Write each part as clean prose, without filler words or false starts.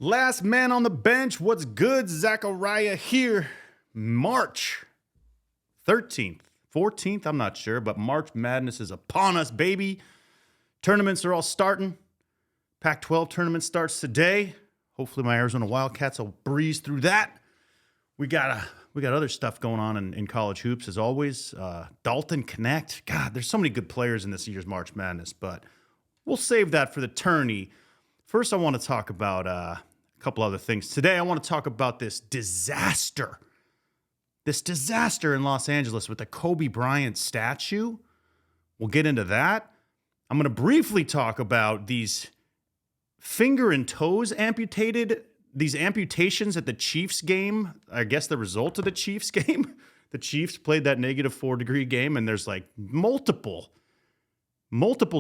Last man on the bench. What's good? Zachariah here. March 13th, 14th, I'm not sure, but March Madness is upon us, baby. Tournaments are all starting. Pac-12 tournament starts today. Hopefully my Arizona Wildcats will breeze through that. We got other stuff going on in college hoops as always. Dalton Connect. God, there's so many good players in this year's March Madness, but we'll save that for the tourney. First, I want to talk about a couple other things. Today, I want to talk about this disaster in Los Angeles with the Kobe Bryant statue. We'll get into that. I'm going to briefly talk about these finger and toes amputated, these amputations at the Chiefs game. I guess the result of the Chiefs game. The Chiefs played that -4-degree game, and there's like multiple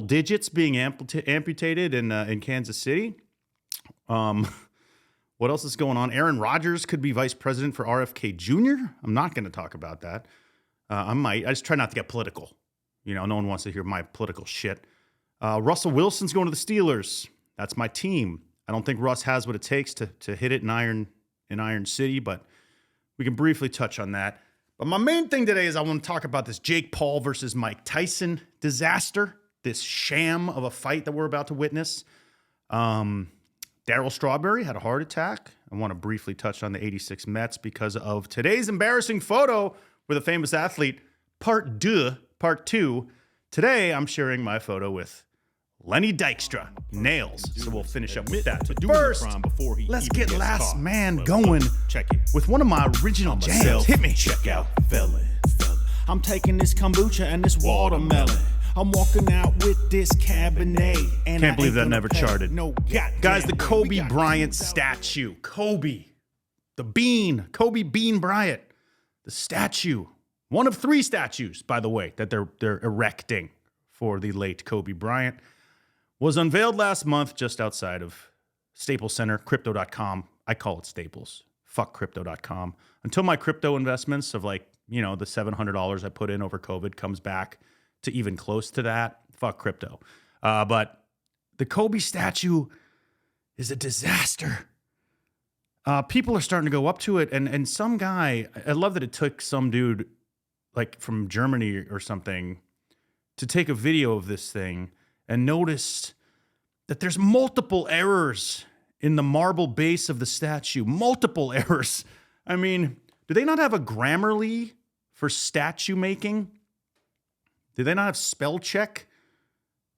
digits being amputated in Kansas City. What else is going on? Aaron Rodgers could be vice president for RFK Jr. I'm not going to talk about that. I might. I just try not to get political. You know, no one wants to hear my political shit. Russell Wilson's going to the Steelers. That's my team. I don't think Russ has what it takes to hit it in Iron City, but we can briefly touch on that. But my main thing today is I want to talk about this Jake Paul versus Mike Tyson disaster, this sham of a fight that we're about to witness. Darryl Strawberry had a heart attack. I want to briefly touch on the 86 Mets because of today's embarrassing photo with a famous athlete, part 2. Today, I'm sharing my photo with Lenny Dykstra, nails. So we'll finish up with that. But first, let's get last man going with one of my original jams. Hit me. Check out felon. I'm taking this kombucha and this watermelon. I'm walking out with this Cabernet. And Can't believe that never charted. No, Guys, the Kobe Bryant statue. Kobe Bean Bryant. The statue. One of 3 statues, by the way, that they're erecting for the late Kobe Bryant. Was unveiled last month just outside of Staples Center, Crypto.com. I call it Staples. Fuck Crypto.com. Until my crypto investments of the $700 I put in over COVID comes back to even close to that, fuck crypto. But the Kobe statue is a disaster. People are starting to go up to it, and some guy, I love that it took some dude like from Germany or something to take a video of this thing and noticed that there's multiple errors in the marble base of the statue. Multiple errors. I mean, do they not have a Grammarly for statue making? Do they not have spell check?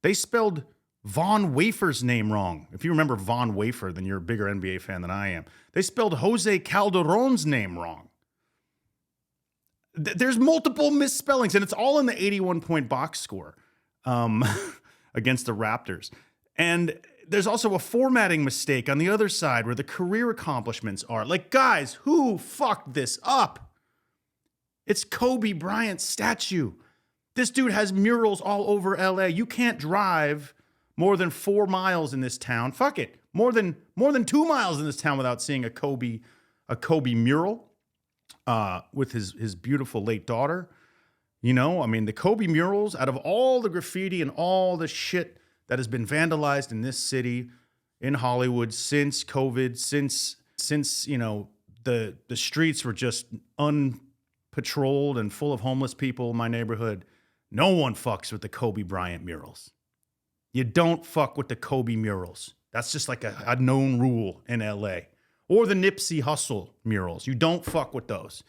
They spelled Von Wafer's name wrong. If you remember Von Wafer, then you're a bigger NBA fan than I am. They spelled Jose Calderon's name wrong. There's multiple misspellings, and it's all in the 81-point box score against the Raptors. And there's also a formatting mistake on the other side where the career accomplishments are. Like, guys, who fucked this up? It's Kobe Bryant's statue. This dude has murals all over LA. You can't drive more than 4 miles in this town. Fuck it. More than 2 miles in this town without seeing a Kobe mural with his beautiful late daughter. You know, I mean, the Kobe murals, out of all the graffiti and all the shit that has been vandalized in this city, in Hollywood since COVID, since the streets were just unpatrolled and full of homeless people in my neighborhood, no one fucks with the Kobe Bryant murals. You don't fuck with the Kobe murals. That's just like a known rule in LA. Or the Nipsey Hussle murals. You don't fuck with those.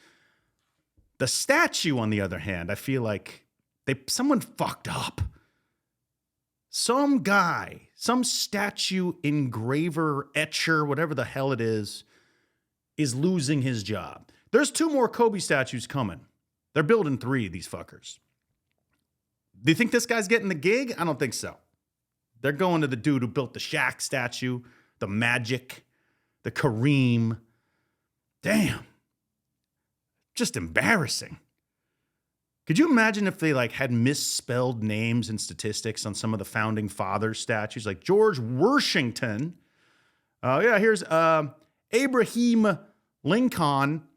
The statue, on the other hand, I feel like someone fucked up. Some guy, some statue engraver, etcher, whatever the hell it is losing his job. There's 2 more Kobe statues coming. They're building 3 of these fuckers. Do you think this guy's getting the gig? I don't think so. They're going to the dude who built the Shaq statue, the Magic, the Kareem. Damn. Just embarrassing. Could you imagine if they had misspelled names and statistics on some of the founding fathers statues, like George Washington? Here's Abraham Lincoln.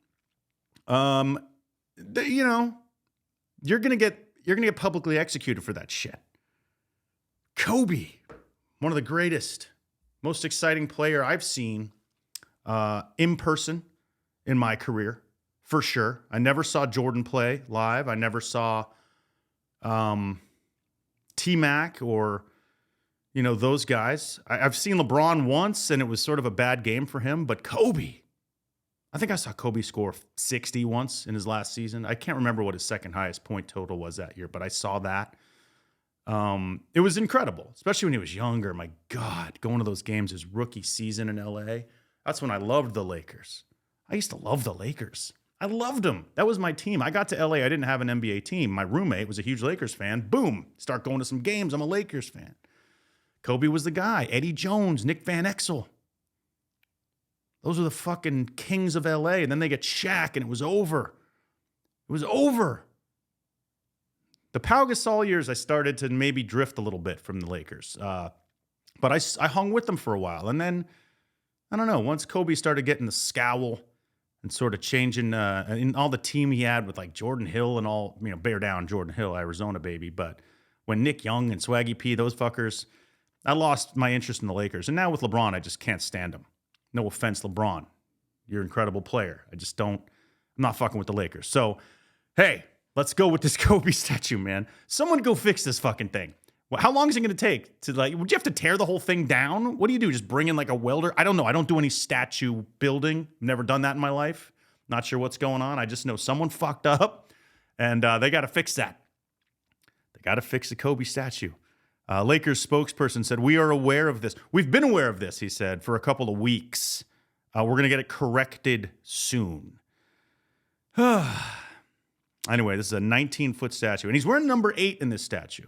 You're gonna get publicly executed for that shit. Kobe, one of the greatest, most exciting player I've seen in person in my career, for sure. I never saw Jordan play live. I never saw T-Mac or, those guys. I've seen LeBron once, and it was sort of a bad game for him. But Kobe, I think I saw Kobe score 60 once in his last season. I can't remember what his second highest point total was that year, but I saw that. It was incredible, especially when he was younger. My God, going to those games his rookie season in LA. That's when I loved the Lakers. I used to love the Lakers. I loved them. That was my team. I got to LA. I didn't have an NBA team. My roommate was a huge Lakers fan. Boom. Start going to some games. I'm a Lakers fan. Kobe was the guy. Eddie Jones, Nick Van Exel. Those were the fucking kings of LA. And then they get Shaq, and it was over. It was over. The Pau Gasol years, I started to maybe drift a little bit from the Lakers. But I hung with them for a while. And then, I don't know, once Kobe started getting the scowl and sort of changing in all the team he had with like Jordan Hill and all, bear down Jordan Hill, Arizona baby. But when Nick Young and Swaggy P, those fuckers, I lost my interest in the Lakers. And now with LeBron, I just can't stand him. No offense, LeBron. You're an incredible player. I'm not fucking with the Lakers. So, hey, let's go with this Kobe statue, man. Someone go fix this fucking thing. Well, how long is it going to take to would you have to tear the whole thing down? What do you do? Just bring in like a welder? I don't know. I don't do any statue building. Never done that in my life. Not sure what's going on. I just know someone fucked up and they got to fix that. They got to fix the Kobe statue. Lakers spokesperson said, "We are aware of this. We've been aware of this," he said, "for a couple of weeks. We're going to get it corrected soon." Anyway, this is a 19-foot statue, and he's wearing number 8 in this statue.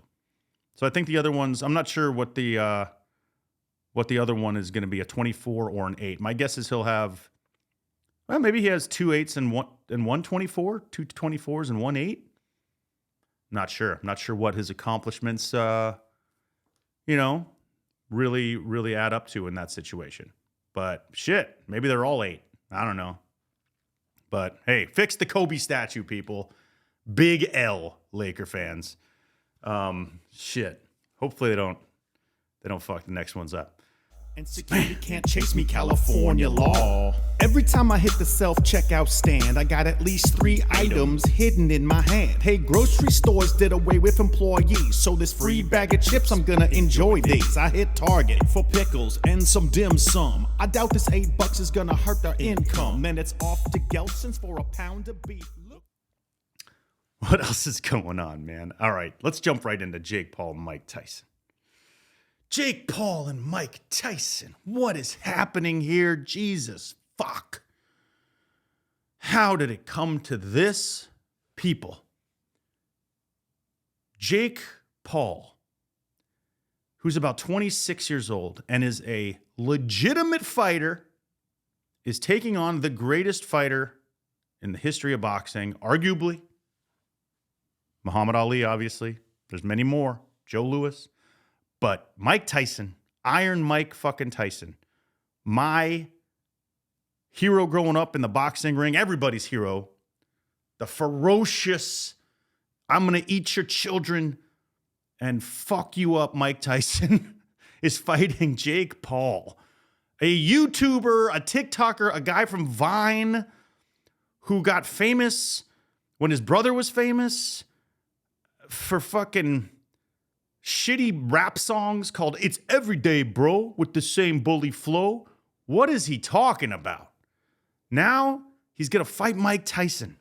So I think the other ones, I'm not sure what the other one is going to be, a 24 or an 8. My guess is he'll have, maybe he has 2 8s and one 24, 2 24s and 1 8. Not sure. Not sure what his accomplishments, really, really add up to in that situation. But shit, maybe they're all 8. I don't know. But hey, fix the Kobe statue, people. Big L, Laker fans. Shit. Hopefully they don't fuck the next ones up. And security can't chase me, California law. Every time I hit the self-checkout stand, I got at least 3 items hidden in my hand. Hey, grocery stores did away with employees, so this free bag of chips, I'm gonna enjoy these. I hit Target for pickles and some dim sum. I doubt this $8 is gonna hurt their income. Then it's off to Gelson's for a pound of beef. What else is going on, man? All right, let's jump right into Jake Paul and Mike Tyson. Jake Paul and Mike Tyson. What is happening here? Jesus fuck. How did it come to this? People. Jake Paul, who's about 26 years old and is a legitimate fighter, is taking on the greatest fighter in the history of boxing, arguably. Muhammad Ali, obviously. There's many more. Joe Louis. But Mike Tyson, Iron Mike fucking Tyson, my hero growing up in the boxing ring, everybody's hero, the ferocious, I'm going to eat your children and fuck you up, Mike Tyson, is fighting Jake Paul, a YouTuber, a TikToker, a guy from Vine who got famous when his brother was famous for fucking shitty rap songs called It's Everyday Bro with the same bully flow. What is he talking about? Now he's going to fight Mike Tyson.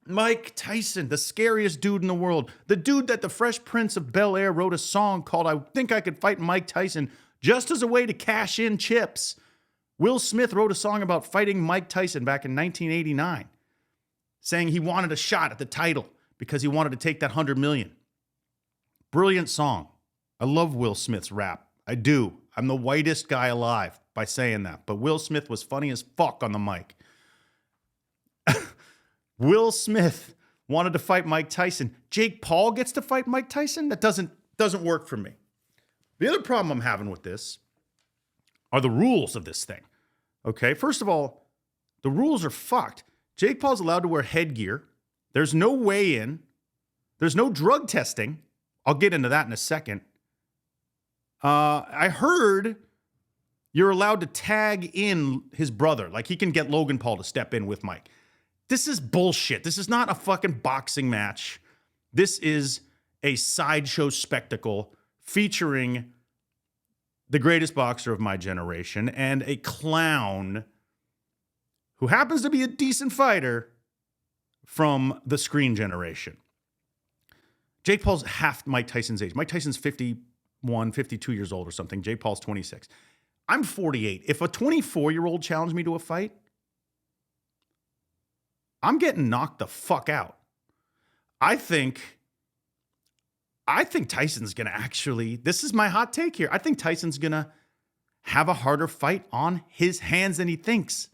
Mike Tyson, the scariest dude in the world. The dude that the Fresh Prince of Bel-Air wrote a song called I Think I Could Fight Mike Tyson just as a way to cash in chips. Will Smith wrote a song about fighting Mike Tyson back in 1989, saying he wanted a shot at the title because he wanted to take that $100 million. Brilliant song. I love Will Smith's rap. I do. I'm the whitest guy alive by saying that. But Will Smith was funny as fuck on the mic. Will Smith wanted to fight Mike Tyson. Jake Paul gets to fight Mike Tyson? That doesn't work for me. The other problem I'm having with this are the rules of this thing. Okay, first of all, the rules are fucked. Jake Paul's allowed to wear headgear. There's no weigh-in. There's no drug testing. I'll get into that in a second. I heard You're allowed to tag in his brother. Like, he can get Logan Paul to step in with Mike. This is bullshit. This is not a fucking boxing match. This is a sideshow spectacle featuring the greatest boxer of my generation and a clown who happens to be a decent fighter from the screen generation. Jake Paul's half Mike Tyson's age. Mike Tyson's 51, 52 years old or something. Jake Paul's 26. I'm 48. If a 24-year-old challenged me to a fight, I'm getting knocked the fuck out. I think Tyson's going to actually, this is my hot take here. I think Tyson's going to have a harder fight on his hands than he thinks.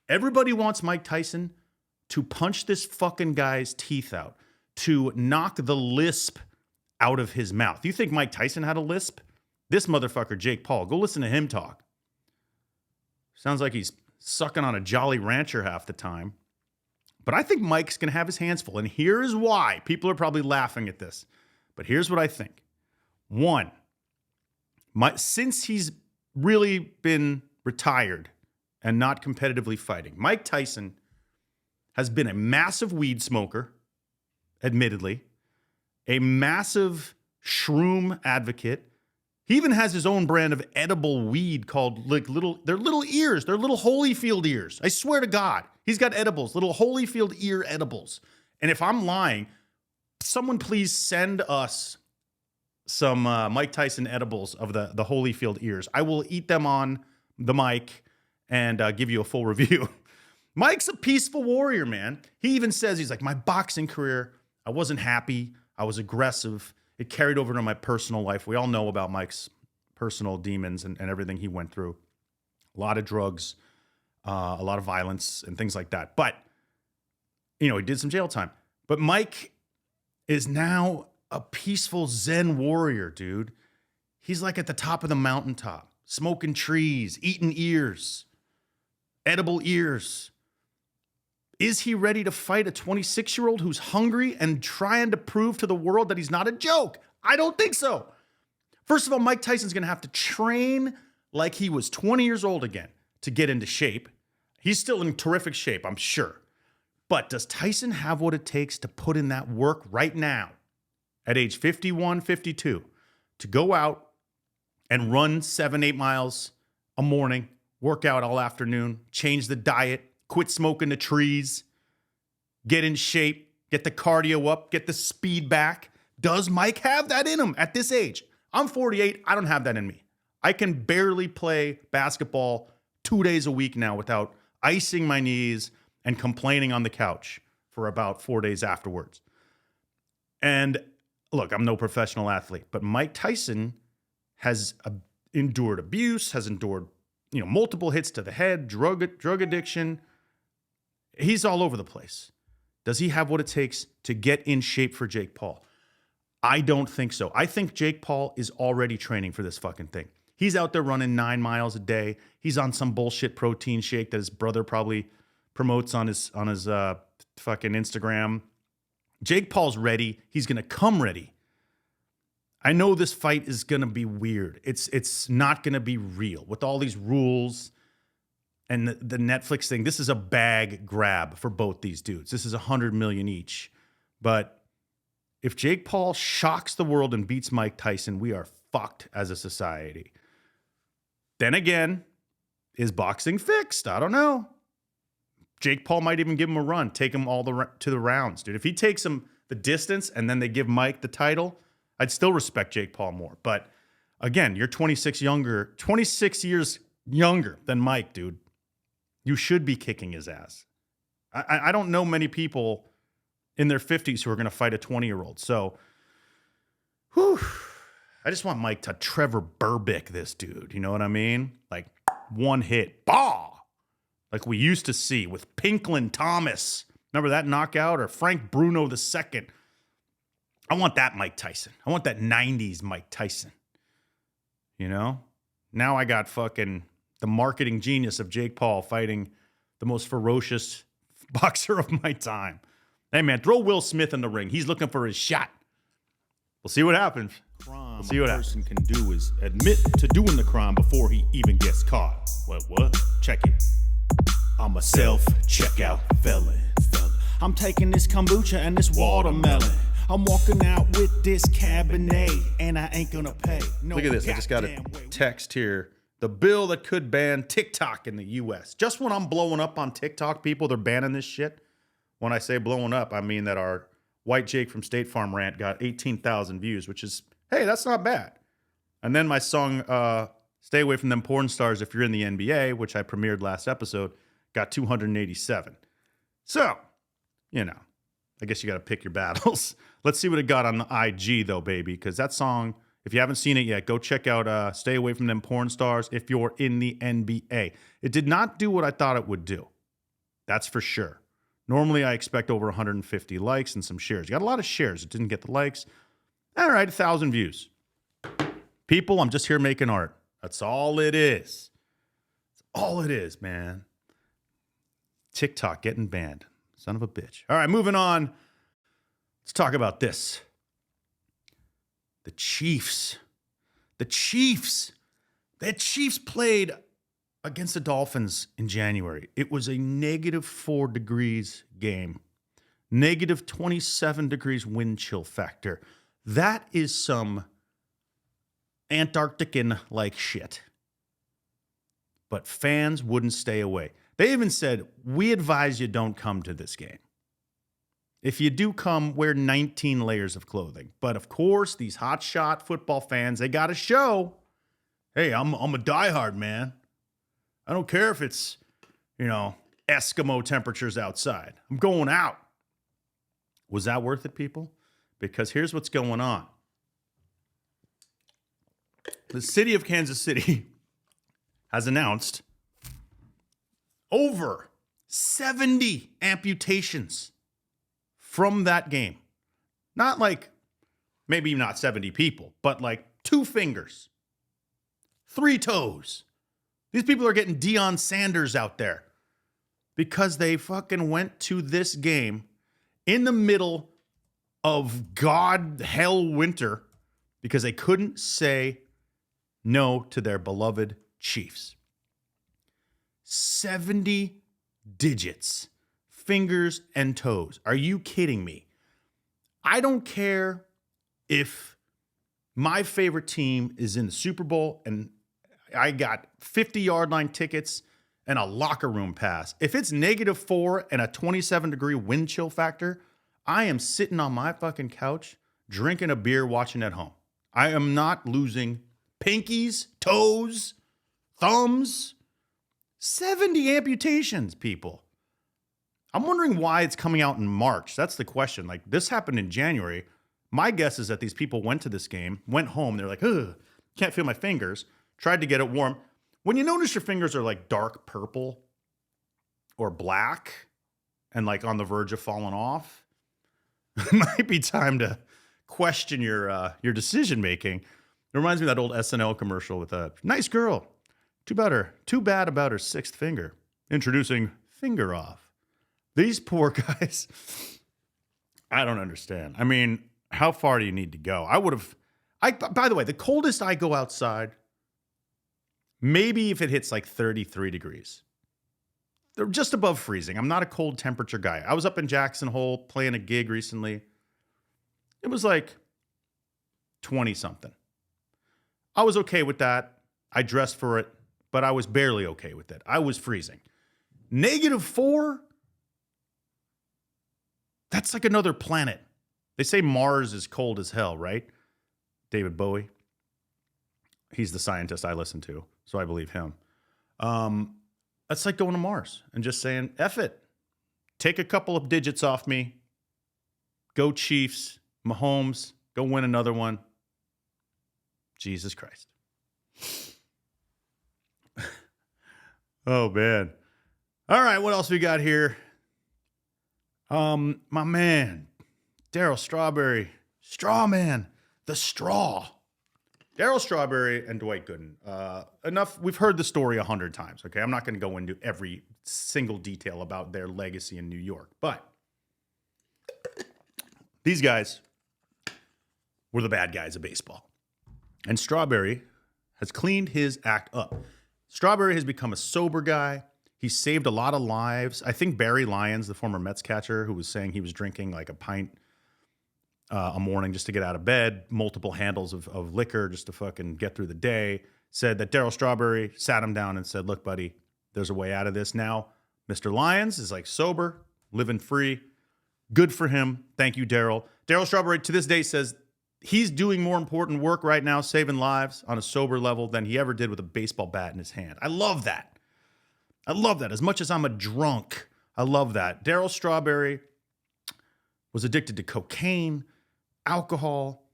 Everybody wants Mike Tyson to punch this fucking guy's teeth out, to knock the lisp out of his mouth. You think Mike Tyson had a lisp? This motherfucker, Jake Paul, go listen to him talk. Sounds like he's sucking on a Jolly Rancher half the time. But I think Mike's going to have his hands full. And here is why. People are probably laughing at this. But here's what I think. One, since he's really been retired and not competitively fighting, Mike Tyson has been a massive weed smoker, admittedly, a massive shroom advocate. He even has his own brand of edible weed called they're little ears. They're little Holyfield ears. I swear to God. He's got edibles, little Holyfield ear edibles. And if I'm lying, someone please send us some Mike Tyson edibles of the Holyfield ears. I will eat them on the mic and give you a full review. Mike's a peaceful warrior, man. He even says, he's like, my boxing career, I wasn't happy. I was aggressive. It carried over to my personal life. We all know about Mike's personal demons and everything he went through. A lot of drugs, a lot of violence and things like that. But, he did some jail time. But Mike is now a peaceful Zen warrior, dude. He's like at the top of the mountaintop, smoking trees, eating ears, edible ears. Is he ready to fight a 26-year-old who's hungry and trying to prove to the world that he's not a joke? I don't think so. First of all, Mike Tyson's going to have to train like he was 20 years old again to get into shape. He's still in terrific shape, I'm sure. But does Tyson have what it takes to put in that work right now at age 51, 52 to go out and run 7-8 miles a morning, work out all afternoon, change the diet, quit smoking the trees, get in shape, get the cardio up, get the speed back? Does Mike have that in him at this age? I'm 48. I don't have that in me. I can barely play basketball 2 days a week now without icing my knees and complaining on the couch for about 4 days afterwards. And look, I'm no professional athlete, but Mike Tyson has endured abuse, has endured multiple hits to the head, drug addiction. He's all over the place. Does he have what it takes to get in shape for Jake Paul? I don't think so. I think Jake Paul is already training for this fucking thing. He's out there running 9 miles a day. He's on some bullshit protein shake that his brother probably promotes on his fucking Instagram. Jake Paul's ready. He's going to come ready. I know this fight is going to be weird. It's not going to be real with all these rules and the Netflix thing. This is a bag grab for both these dudes. This is $100 million each. But if Jake Paul shocks the world and beats Mike Tyson, we are fucked as a society. Then again, is boxing fixed? I don't know. Jake Paul might even give him a run, take him all to the rounds, dude. If he takes him the distance and then they give Mike the title, I'd still respect Jake Paul more. But again, you're 26 years younger than Mike, dude. You should be kicking his ass. I don't know many people in their 50s who are going to fight a 20-year-old. So, I just want Mike to Trevor Burbick this dude. You know what I mean? Like, one hit. Bah! Like we used to see with Pinklin Thomas. Remember that knockout? Or Frank Bruno II. I want that Mike Tyson. I want that 90s Mike Tyson. Now I got fucking the marketing genius of Jake Paul fighting the most ferocious boxer of my time. Hey, man, throw Will Smith in the ring. He's looking for his shot. We'll see what happens. See what a person can do is admit to doing the crime before he even gets caught. What? Check it. I'm a self-checkout felon. I'm taking this kombucha and this watermelon. I'm walking out with this Cabernet, and I ain't gonna pay. No, Look at this. I just got a text here. The bill that could ban TikTok in the U.S. Just when I'm blowing up on TikTok, people, they're banning this shit. When I say blowing up, I mean that our White Jake from State Farm rant got 18,000 views, which is, hey, that's not bad. And then my song, Stay Away from Them Porn Stars If You're in the NBA, which I premiered last episode, got 287. So, you know, I guess you got to pick your battles. Let's see what it got on the IG, though, baby, because that song, if you haven't seen it yet, go check out Stay Away from Them Porn Stars If You're in the NBA. It did not do what I thought it would do. That's for sure. Normally, I expect over 150 likes and some shares. You got a lot of shares. It didn't get the likes. All right, 1,000 views. People, I'm just here making art. That's all it is. That's all it is, man. TikTok getting banned. Son of a bitch. All right, moving on. Let's talk about this. The Chiefs. The Chiefs played against the Dolphins in January. It was a -4 degrees game. -27 degrees wind chill factor. That is some Antarctican-like shit. But fans wouldn't stay away. They even said, we advise you don't come to this game. If you do come, wear 19 layers of clothing. But of course, these hotshot football fans, they got to show, hey, I'm a diehard, man. I don't care if it's, Eskimo temperatures outside. I'm going out. Was that worth it, people? Because here's what's going on. The city of Kansas City has announced over 70 amputations from that game. Not like, maybe not 70 people, but like 2 fingers, 3 toes. These people are getting Deion Sanders out there because they fucking went to this game in the middle of hell winter because they couldn't say no to their beloved Chiefs. 70 digits, fingers and toes. Are you kidding me? I don't care if my favorite team is in the Super Bowl and I got 50-yard line tickets and a locker room pass. If it's -4 and a 27-degree wind chill factor, I am sitting on my fucking couch, drinking a beer, watching at home. I am not losing pinkies, toes, thumbs. 70 amputations, people. I'm wondering why it's coming out in March. That's the question. Like, this happened in January. My guess is that these people went to this game, went home, they're like, ugh, can't feel my fingers, tried to get it warm. When you notice your fingers are like dark purple or black and like on the verge of falling off, it might be time to question your decision making. It reminds me of that old SNL commercial with a nice girl. Too bad about her 6th finger. Introducing Finger Off. These poor guys, I don't understand. I mean, how far do you need to go? By the way, the coldest I go outside, maybe if it hits like 33 degrees. They're just above freezing. I'm not a cold temperature guy. I was up in Jackson Hole playing a gig recently. It was like 20-something. I was okay with that. I dressed for it, but I was barely okay with it. I was freezing. -4? That's like another planet. They say Mars is cold as hell, right? David Bowie. He's the scientist I listen to, so I believe him. That's like going to Mars and just saying, F it. Take a couple of digits off me. Go Chiefs. Mahomes. Go win another one. Jesus Christ. Oh, man. All right, what else we got here? My man, Darryl Strawberry. Strawman. The Straw. Darryl Strawberry and Dwight Gooden. Enough. We've heard the story 100 times, okay? I'm not going to go into every single detail about their legacy in New York, but these guys were the bad guys of baseball. And Strawberry has cleaned his act up. Strawberry has become a sober guy. He's saved a lot of lives. I think Barry Lyons, the former Mets catcher, who was saying he was drinking like a pint a morning just to get out of bed, multiple handles of liquor just to fucking get through the day, said that Darryl Strawberry sat him down and said, look, buddy, there's a way out of this now. Mr. Lyons is like sober, living free. Good for him. Thank you, Darryl. Darryl Strawberry to this day says he's doing more important work right now, saving lives on a sober level than he ever did with a baseball bat in his hand. I love that. I love that. As much as I'm a drunk, I love that. Darryl Strawberry was addicted to cocaine, alcohol,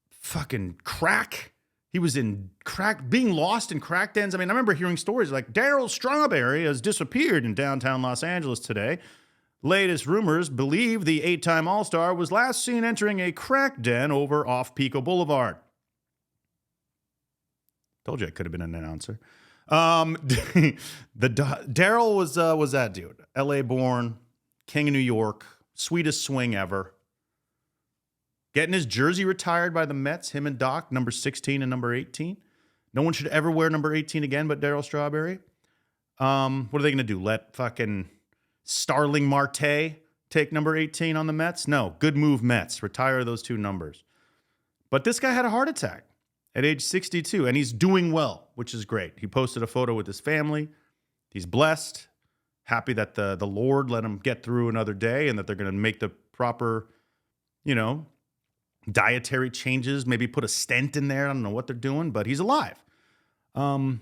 fucking crack. He was in crack, being lost in crack dens. I mean, I remember hearing stories like Darryl Strawberry has disappeared in downtown Los Angeles today. Latest rumors believe the 8-time All-Star was last seen entering a crack den over off Pico Boulevard. Told you I could have been an announcer. Darryl was that dude. L.A. born, king of New York, sweetest swing ever. Getting his jersey retired by the Mets, him and Doc, number 16 and number 18. No one should ever wear number 18 again but Darryl Strawberry. What are they going to do? Let fucking Starling Marte take number 18 on the Mets? No. Good move, Mets. Retire those two numbers. But this guy had a heart attack at age 62, and he's doing well, which is great. He posted a photo with his family. He's blessed, happy that the Lord let him get through another day and that they're going to make the proper, dietary changes, maybe put a stent in there. I don't know what they're doing, but he's alive. Thank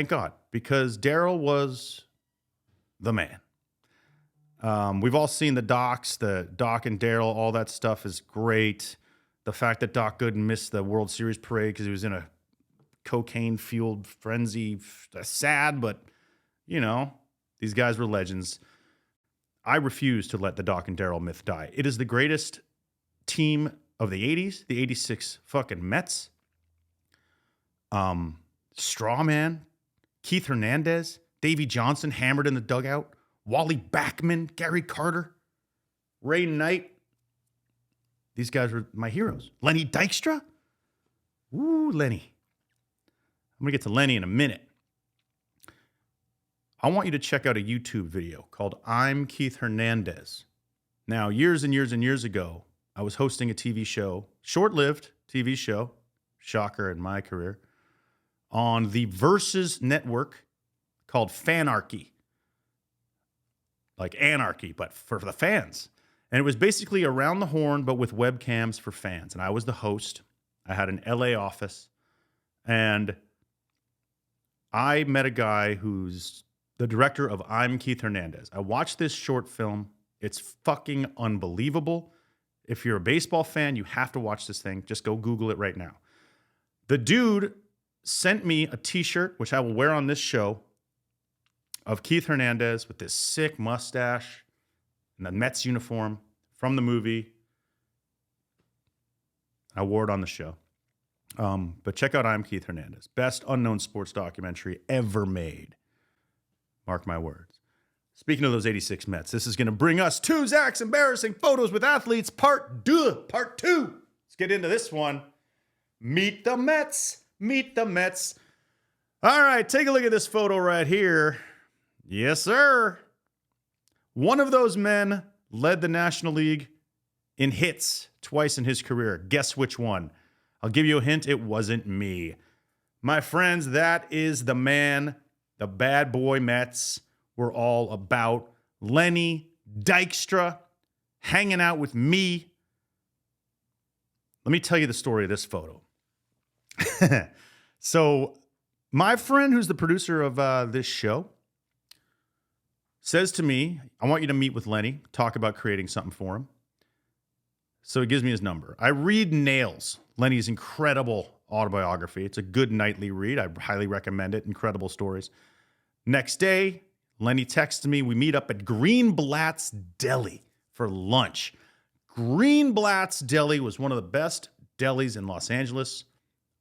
God, because Darryl was the man. We've all seen the docs, the Doc and Darryl, all that stuff is great. The fact that Doc Gooden missed the World Series parade because he was in a cocaine-fueled frenzy, sad, but, these guys were legends. I refuse to let the Doc and Darryl myth die. It is the greatest team of the 80s, the 86 fucking Mets. Strawman, Keith Hernandez, Davey Johnson hammered in the dugout, Wally Backman, Gary Carter, Ray Knight. These guys were my heroes. Lenny Dykstra. Ooh, Lenny. I'm going to get to Lenny in a minute. I want you to check out a YouTube video called I'm Keith Hernandez. Now, years and years and years ago, I was hosting a TV show, short-lived TV show, shocker in my career, on the Versus Network called Fanarchy. Like anarchy, but for the fans. And it was basically around the horn, but with webcams for fans. And I was the host. I had an LA office. And I met a guy who's the director of I'm Keith Hernandez. I watched this short film. It's fucking unbelievable. If you're a baseball fan, you have to watch this thing. Just go Google it right now. The dude sent me a t-shirt, which I will wear on this show, of Keith Hernandez with this sick mustache and the Mets uniform from the movie. I wore it on the show. But check out I'm Keith Hernandez. Best unknown sports documentary ever made. Mark my words. Speaking of those 86 Mets, this is going to bring us to Zach's Embarrassing Photos with Athletes, Part 2. Let's get into this one. Meet the Mets. Meet the Mets. All right, take a look at this photo right here. Yes, sir. One of those men led the National League in hits twice in his career. Guess which one? I'll give you a hint. It wasn't me. My friends, that is the man the bad boy Mets were all about. Lenny Dykstra hanging out with me. Let me tell you the story of this photo. So my friend who's the producer of this show says to me, I want you to meet with Lenny, talk about creating something for him. So he gives me his number. I read Nails, Lenny's incredible autobiography. It's a good nightly read. I highly recommend it. Incredible stories. Next day, Lenny texts me. We meet up at Greenblatt's Deli for lunch. Greenblatt's Deli was one of the best delis in Los Angeles.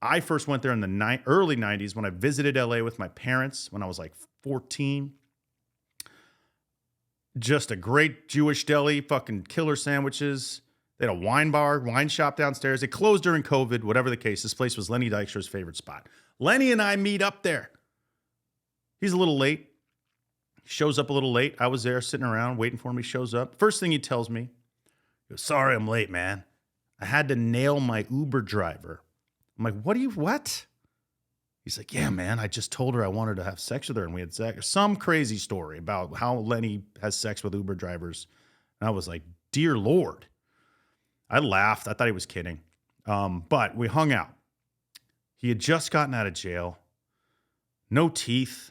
I first went there in the early 90s when I visited LA with my parents when I was like 14. Just a great Jewish deli, fucking killer sandwiches. They had a wine bar, wine shop downstairs. It closed during COVID, whatever the case. This place was Lenny Dykstra's favorite spot. Lenny and I meet up there. He's a little late. He shows up a little late. I was there sitting around waiting for him. He shows up. First thing he tells me, he goes, sorry I'm late, man. I had to nail my Uber driver. I'm like, what? He's like, yeah, man, I just told her I wanted to have sex with her and we had sex. Some crazy story about how Lenny has sex with Uber drivers. And I was like, dear Lord. I laughed. I thought he was kidding. But we hung out. He had just gotten out of jail. No teeth.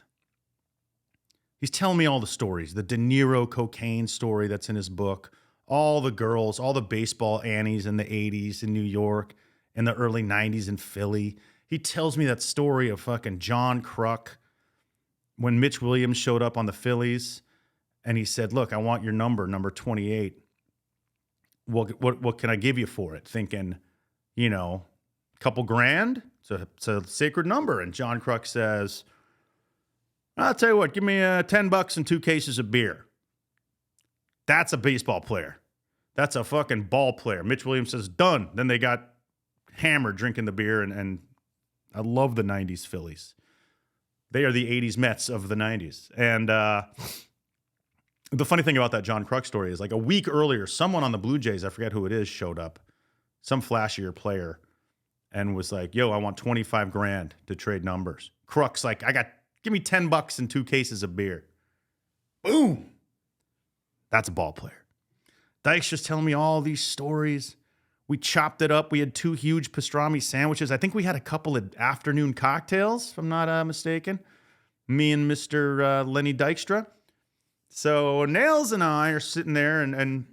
He's telling me all the stories. The De Niro cocaine story that's in his book. All the girls, all the baseball Annies in the 80s in New York, in the early 90s in Philly. He tells me that story of fucking John Kruk when Mitch Williams showed up on the Phillies and he said, look, I want your number 28. What can I give you for it? Thinking, a couple grand? It's a sacred number. And John Kruk says, I'll tell you what, give me $10 and 2 cases of beer. That's a baseball player. That's a fucking ball player. Mitch Williams says, done. Then they got hammered drinking the beer. And I love the 90s Phillies. They are the 80s Mets of the 90s. And the funny thing about that John Kruk story is like a week earlier, someone on the Blue Jays, I forget who it is, showed up, some flashier player, and was like, yo, I want 25 grand to trade numbers. Kruk's like, give me $10 and 2 cases of beer. Boom. That's a ball player. Dykstra's telling me all these stories. We chopped it up. We had 2 huge pastrami sandwiches. I think we had a couple of afternoon cocktails, if I'm not mistaken. Me and Mr. Lenny Dykstra. So Nails and I are sitting there, and